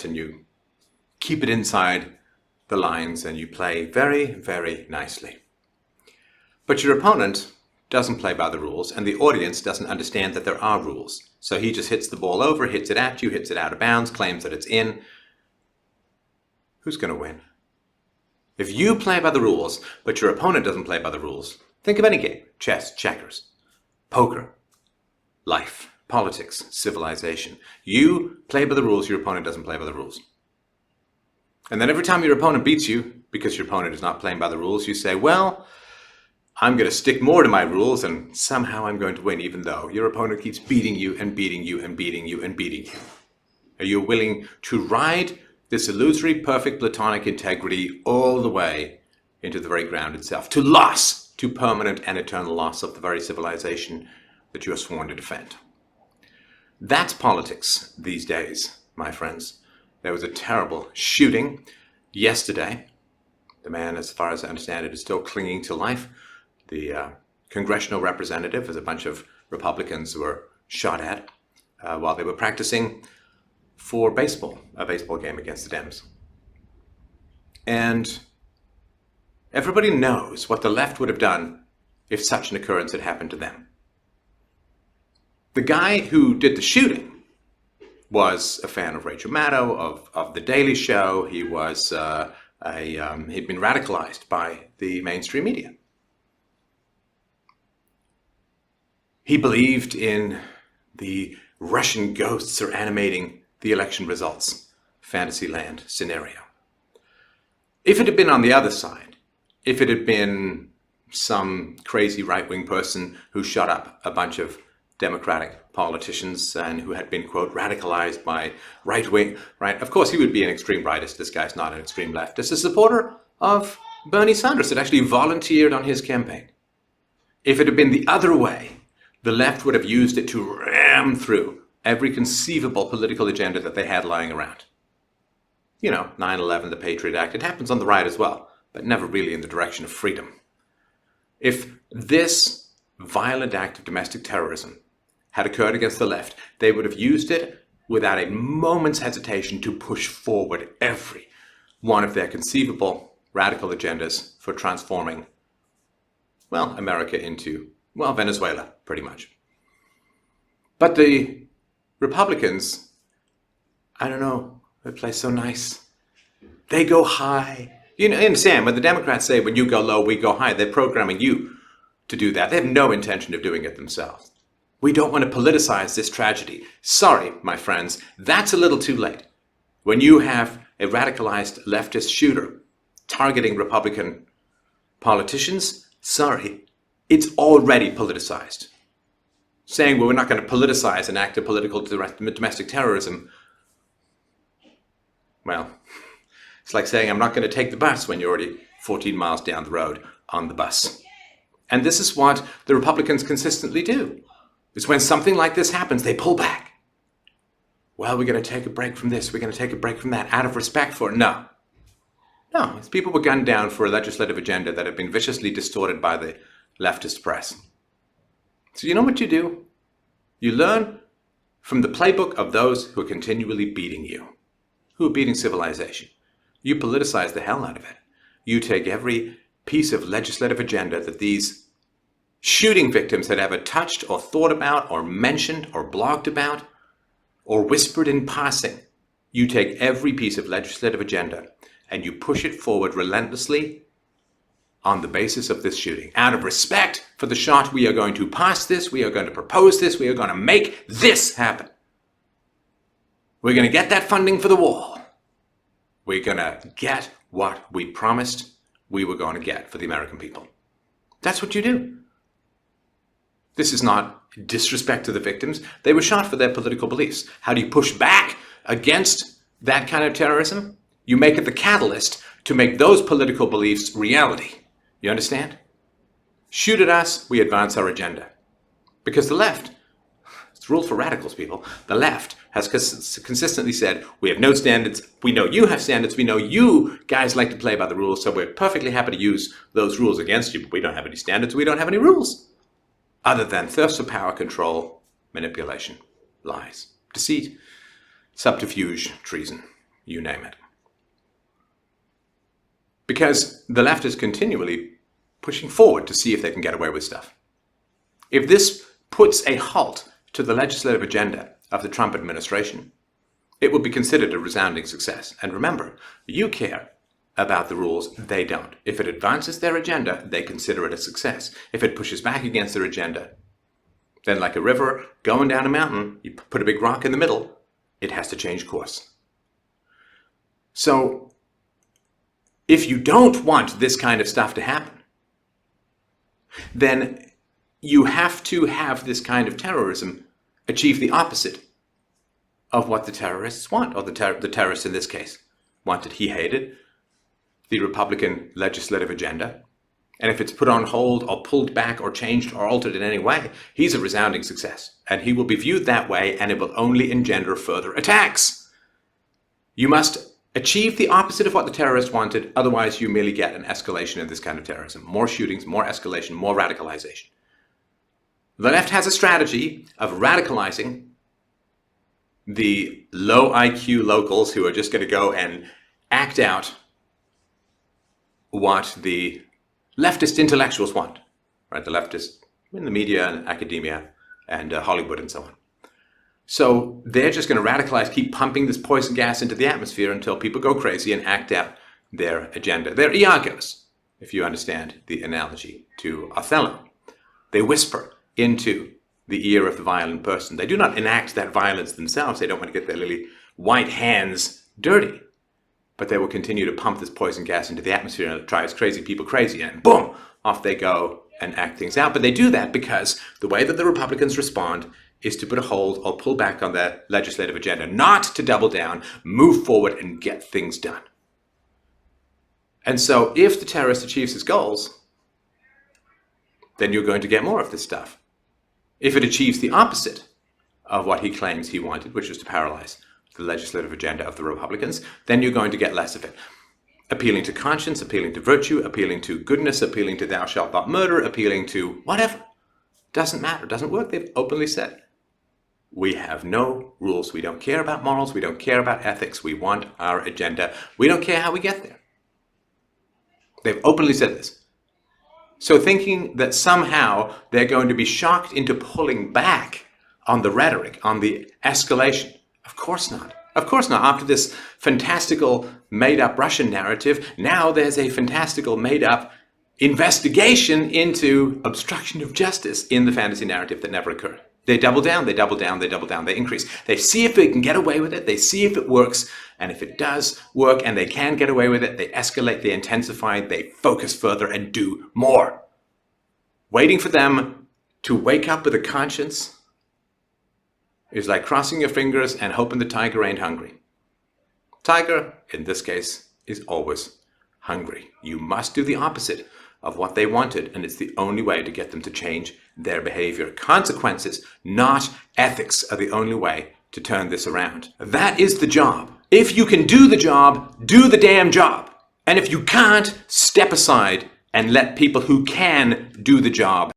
and you keep it inside the lines and you play very, very nicely. But your opponent doesn't play by the rules, and the audience doesn't understand that there are rules. So he just hits the ball over, hits it at you, hits it out of bounds, claims that it's in. Who's going to win? If you play by the rules, but your opponent doesn't play by the rules, think of any game: chess, checkers, poker, life, politics, civilization. You play by the rules, your opponent doesn't play by the rules. And then every time your opponent beats you, because your opponent is not playing by the rules, you say, well, I'm going to stick more to my rules and somehow I'm going to win, even though your opponent keeps beating you and beating you and beating you and beating you. Are you willing to ride this illusory, perfect, platonic integrity all the way into the very ground itself, to loss, to permanent and eternal loss of the very civilization that you are sworn to defend? That's politics these days, my friends. There was a terrible shooting yesterday. The man, as far as I understand it, is still clinging to life. The congressional representative, as a bunch of Republicans were shot at while they were practicing for baseball, a baseball game against the Dems. And everybody knows what the left would have done if such an occurrence had happened to them. The guy who did the shooting was a fan of Rachel Maddow, of The Daily Show. He was he'd been radicalized by the mainstream media. He believed in the Russian ghosts are animating the election results Fantasyland scenario. If it had been on the other side, if it had been some crazy right-wing person who shot up a bunch of Democratic politicians and who had been, quote, radicalized by right-wing, right? Of course, he would be an extreme rightist. This guy's not an extreme leftist. A supporter of Bernie Sanders had actually volunteered on his campaign. If it had been the other way, the left would have used it to ram through every conceivable political agenda that they had lying around. You know, 9/11, the Patriot Act. It happens on the right as well, but never really in the direction of freedom. If this violent act of domestic terrorism had occurred against the left, they would have used it without a moment's hesitation to push forward every one of their conceivable radical agendas for transforming, well, America into, well, Venezuela, pretty much. But the Republicans, I don't know, they play so nice. They go high. You know, understand, when the Democrats say, when you go low, we go high, they're programming you to do that. They have no intention of doing it themselves. We don't want to politicize this tragedy. Sorry, my friends, that's a little too late. When you have a radicalized leftist shooter targeting Republican politicians, sorry, it's already politicized. Saying, well, we're not going to politicize an act of political domestic terrorism, well, it's like saying I'm not going to take the bus when you're already 14 miles down the road on the bus. And this is what the Republicans consistently do. Is when something like this happens, they pull back. Well, we're going to take a break from this, we're going to take a break from that, out of respect for it. No. No, these people were gunned down for a legislative agenda that had been viciously distorted by the leftist press. So you know what you do? You learn from the playbook of those who are continually beating you, who are beating civilization. You politicize the hell out of it. You take every piece of legislative agenda that these shooting victims had ever touched or thought about or mentioned or blogged about or whispered in passing. You take every piece of legislative agenda and you push it forward relentlessly on the basis of this shooting. Out of respect for the shot, we are going to pass this, we are going to propose this, we are going to make this happen. We're going to get that funding for the wall. We're going to get what we promised we were going to get for the American people. That's what you do. This is not disrespect to the victims. They were shot for their political beliefs. How do you push back against that kind of terrorism? You make it the catalyst to make those political beliefs reality. You understand? Shoot at us, we advance our agenda. Because the left, it's rule for radicals, people, the left has consistently said, we have no standards, we know you have standards, we know you guys like to play by the rules, so we're perfectly happy to use those rules against you, but we don't have any standards, we don't have any rules. Other than thirst for power, control, manipulation, lies, deceit, subterfuge, treason. you name it. Because the left is continually pushing forward to see if they can get away with stuff. If this puts a halt to the legislative agenda of the Trump administration, it will be considered a resounding success. And remember, you care about the rules, they don't. If it advances their agenda, they consider it a success. If it pushes back against their agenda, then like a river going down a mountain, you put a big rock in the middle, it has to change course. So, if you don't want this kind of stuff to happen, then you have to have this kind of terrorism achieve the opposite of what the terrorists want, or the terrorists in this case wanted. He hated the Republican legislative agenda, and if it's put on hold or pulled back or changed or altered in any way, he's a resounding success, and he will be viewed that way, and it will only engender further attacks. You must achieve the opposite of what the terrorists wanted, otherwise you merely get an escalation of this kind of terrorism. More shootings, more escalation, more radicalization. The left has a strategy of radicalizing the low IQ locals who are just going to go and act out what the leftist intellectuals want, right? The leftists in the media and academia and Hollywood and so on. So they're just going to radicalize, keep pumping this poison gas into the atmosphere until people go crazy and act out their agenda. They're Iagos, if you understand the analogy to Othello. They whisper into the ear of the violent person. They do not enact that violence themselves. They don't want to get their lily white hands dirty. But they will continue to pump this poison gas into the atmosphere and it drives crazy people crazy. And boom, off they go and act things out. But they do that because the way that the Republicans respond is to put a hold or pull back on their legislative agenda, not to double down, move forward, and get things done. And so if the terrorist achieves his goals, then you're going to get more of this stuff. If it achieves the opposite of what he claims he wanted, which was to paralyze the legislative agenda of the Republicans, then you're going to get less of it. Appealing to conscience, appealing to virtue, appealing to goodness, appealing to thou shalt not murder, appealing to whatever. Doesn't matter, doesn't work. They've openly said, we have no rules. We don't care about morals. We don't care about ethics. We want our agenda. We don't care how we get there. They've openly said this. So thinking that somehow they're going to be shocked into pulling back on the rhetoric, on the escalation, of course not. Of course not. After this fantastical made-up Russian narrative, now there's a fantastical made-up investigation into obstruction of justice in the fantasy narrative that never occurred. They double down, they double down, they double down, they increase. They see if they can get away with it, they see if it works, and if it does work and they can get away with it, they escalate, they intensify, they focus further and do more. Waiting for them to wake up with a conscience is like crossing your fingers and hoping the tiger ain't hungry. Tiger, in this case, is always hungry. You must do the opposite of what they wanted, and it's the only way to get them to change their behavior. Consequences, not ethics, are the only way to turn this around. That is the job. If you can do the job, do the damn job. And if you can't, step aside and let people who can do the job